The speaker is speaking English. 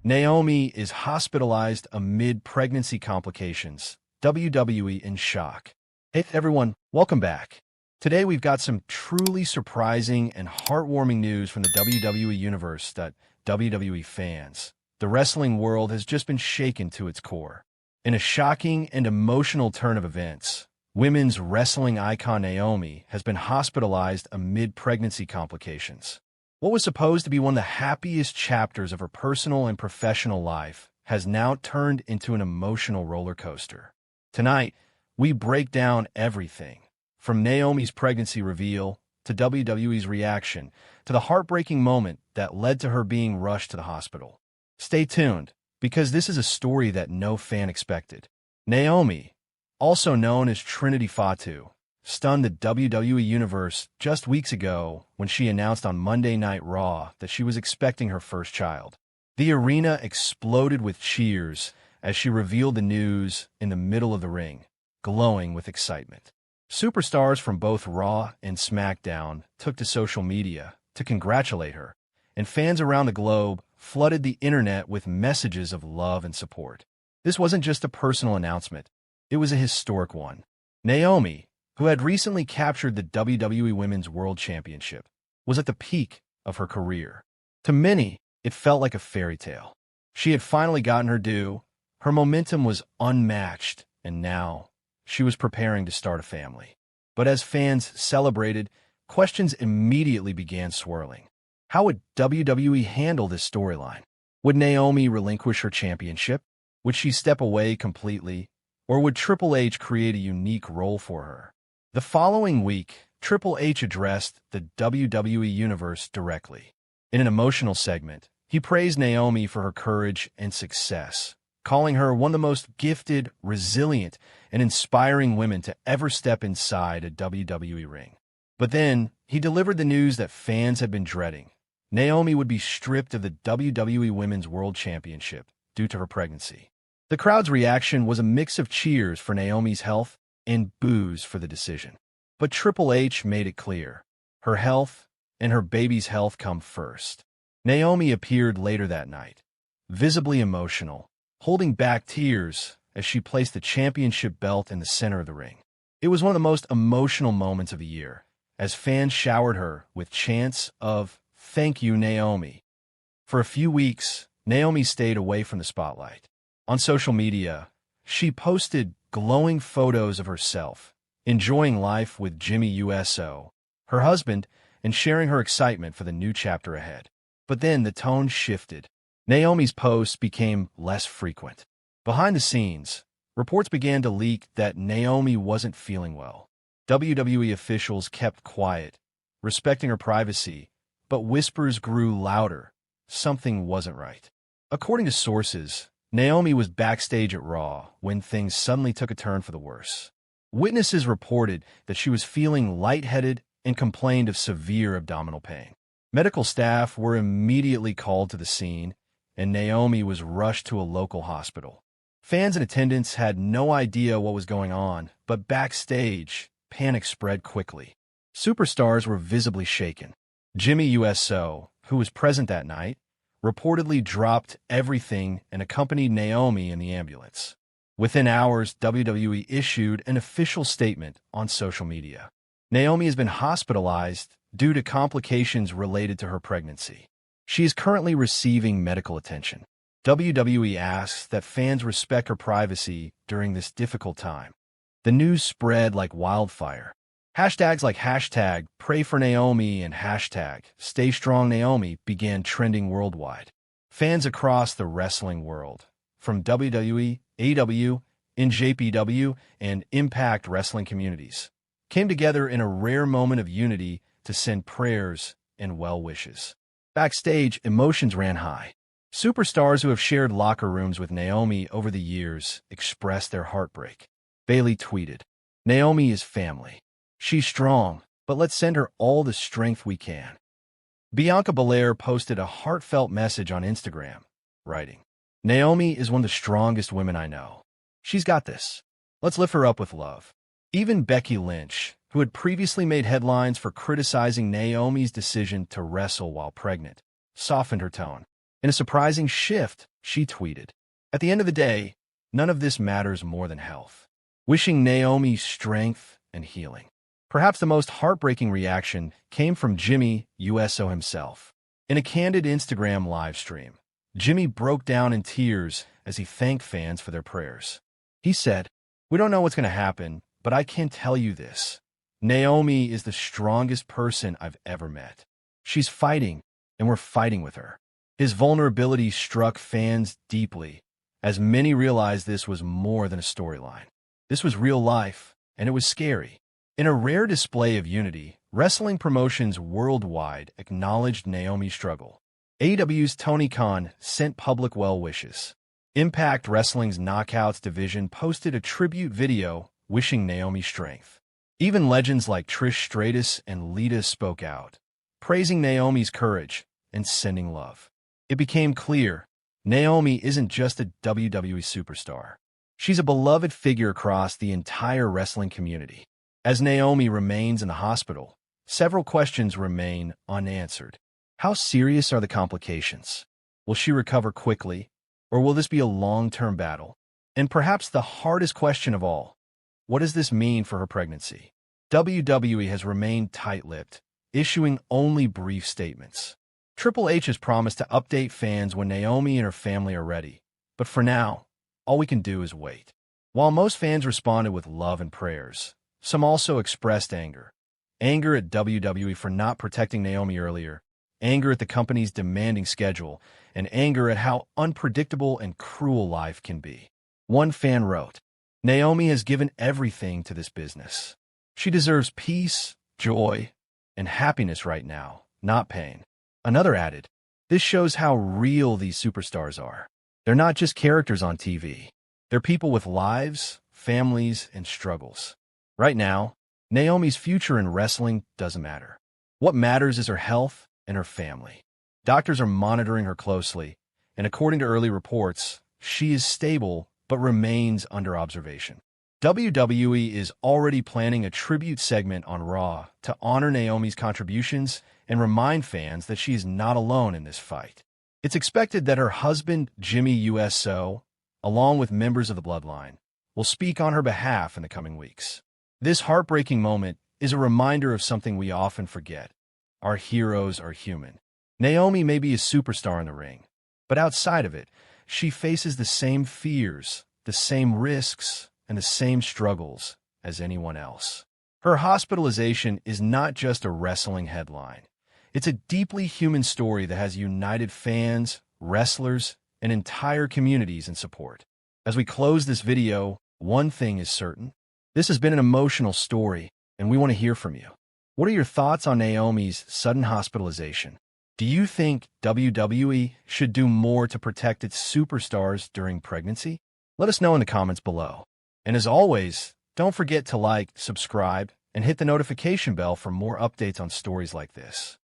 Naomi is hospitalized amid pregnancy complications. WWE in shock. Hey everyone, welcome back. Today we've got some truly surprising and heartwarming news from the WWE Universe. WWE fans. The wrestling world has just been shaken to its core. In a shocking and emotional turn of events, women's wrestling icon Naomi has been hospitalized amid pregnancy complications. What was supposed to be one of the happiest chapters of her personal and professional life has now turned into an emotional roller coaster. Tonight, we break down everything, from Naomi's pregnancy reveal to WWE's reaction to the heartbreaking moment that led to her being rushed to the hospital. Stay tuned, because this is a story that no fan expected. Naomi, also known as Trinity Fatu, stunned the WWE Universe just weeks ago when she announced on Monday Night Raw that she was expecting her first child. The arena exploded with cheers as she revealed the news in the middle of the ring, glowing with excitement. Superstars from both Raw and SmackDown took to social media to congratulate her, and fans around the globe flooded the internet with messages of love and support. This wasn't just a personal announcement, it was a historic one. Naomi, who had recently captured the WWE Women's World Championship, was at the peak of her career. To many, it felt like a fairy tale. She had finally gotten her due, her momentum was unmatched, and now she was preparing to start a family. But as fans celebrated, questions immediately began swirling. How would WWE handle this storyline? Would Naomi relinquish her championship? Would she step away completely? Or would Triple H create a unique role for her? The following week, Triple H addressed the WWE Universe directly. In an emotional segment, he praised Naomi for her courage and success, calling her one of the most gifted, resilient, and inspiring women to ever step inside a WWE ring. But then, he delivered the news that fans had been dreading. Naomi would be stripped of the WWE Women's World Championship due to her pregnancy. The crowd's reaction was a mix of cheers for Naomi's health and boos for the decision. But Triple H made it clear, her health and her baby's health come first. Naomi appeared later that night, visibly emotional, holding back tears as she placed the championship belt in the center of the ring. It was one of the most emotional moments of the year, as fans showered her with chants of, "Thank you, Naomi." For a few weeks, Naomi stayed away from the spotlight. On social media, she posted glowing photos of herself, enjoying life with Jimmy USO, her husband, and sharing her excitement for the new chapter ahead. But then the tone shifted. Naomi's posts became less frequent. Behind the scenes, reports began to leak that Naomi wasn't feeling well. WWE officials kept quiet, respecting her privacy, but whispers grew louder. Something wasn't right. According to sources, Naomi was backstage at Raw when things suddenly took a turn for the worse. Witnesses reported that she was feeling lightheaded and complained of severe abdominal pain. Medical staff were immediately called to the scene, and Naomi was rushed to a local hospital. Fans in attendance had no idea what was going on, but backstage, panic spread quickly. Superstars were visibly shaken. Jimmy USO, who was present that night, reportedly dropped everything and accompanied Naomi in the ambulance. Within hours, WWE issued an official statement on social media. Naomi has been hospitalized due to complications related to her pregnancy. She is currently receiving medical attention. WWE asks that fans respect her privacy during this difficult time. The news spread like wildfire. Hashtags like hashtag Pray for Naomi and hashtag Stay Strong Naomi began trending worldwide. Fans across the wrestling world, from WWE, AEW, NJPW, and Impact Wrestling communities, came together in a rare moment of unity to send prayers and well wishes. Backstage, emotions ran high. Superstars who have shared locker rooms with Naomi over the years expressed their heartbreak. Bayley tweeted, "Naomi is family. She's strong, but let's send her all the strength we can." Bianca Belair posted a heartfelt message on Instagram, writing, "Naomi is one of the strongest women I know. She's got this. Let's lift her up with love." Even Becky Lynch, who had previously made headlines for criticizing Naomi's decision to wrestle while pregnant, softened her tone. In a surprising shift, she tweeted, "At the end of the day, none of this matters more than health. Wishing Naomi strength and healing." Perhaps the most heartbreaking reaction came from Jimmy USO himself. In a candid Instagram live stream, Jimmy broke down in tears as he thanked fans for their prayers. He said, "We don't know what's going to happen, but I can tell you this. Naomi is the strongest person I've ever met. She's fighting, and we're fighting with her." His vulnerability struck fans deeply, as many realized this was more than a storyline. This was real life, and it was scary. In a rare display of unity, wrestling promotions worldwide acknowledged Naomi's struggle. AEW's Tony Khan sent public well wishes. Impact Wrestling's Knockouts division posted a tribute video wishing Naomi strength. Even legends like Trish Stratus and Lita spoke out, praising Naomi's courage and sending love. It became clear Naomi isn't just a WWE superstar. She's a beloved figure across the entire wrestling community. As Naomi remains in the hospital, several questions remain unanswered. How serious are the complications? Will she recover quickly, or will this be a long-term battle? And perhaps the hardest question of all, what does this mean for her pregnancy? WWE has remained tight-lipped, issuing only brief statements. Triple H has promised to update fans when Naomi and her family are ready, but for now, all we can do is wait. While most fans responded with love and prayers, some also expressed anger. Anger at WWE for not protecting Naomi earlier, anger at the company's demanding schedule, and anger at how unpredictable and cruel life can be. One fan wrote, "Naomi has given everything to this business. She deserves peace, joy, and happiness right now, not pain." Another added, "This shows how real these superstars are. They're not just characters on TV. They're people with lives, families, and struggles." Right now, Naomi's future in wrestling doesn't matter. What matters is her health and her family. Doctors are monitoring her closely, and according to early reports, she is stable but remains under observation. WWE is already planning a tribute segment on Raw to honor Naomi's contributions and remind fans that she is not alone in this fight. It's expected that her husband, Jimmy USO, along with members of the Bloodline, will speak on her behalf in the coming weeks. This heartbreaking moment is a reminder of something we often forget. Our heroes are human. Naomi may be a superstar in the ring, but outside of it, she faces the same fears, the same risks, and the same struggles as anyone else. Her hospitalization is not just a wrestling headline. It's a deeply human story that has united fans, wrestlers, and entire communities in support. As we close this video, one thing is certain. This has been an emotional story, and we want to hear from you. What are your thoughts on Naomi's sudden hospitalization? Do you think WWE should do more to protect its superstars during pregnancy? Let us know in the comments below. And as always, don't forget to like, subscribe, and hit the notification bell for more updates on stories like this.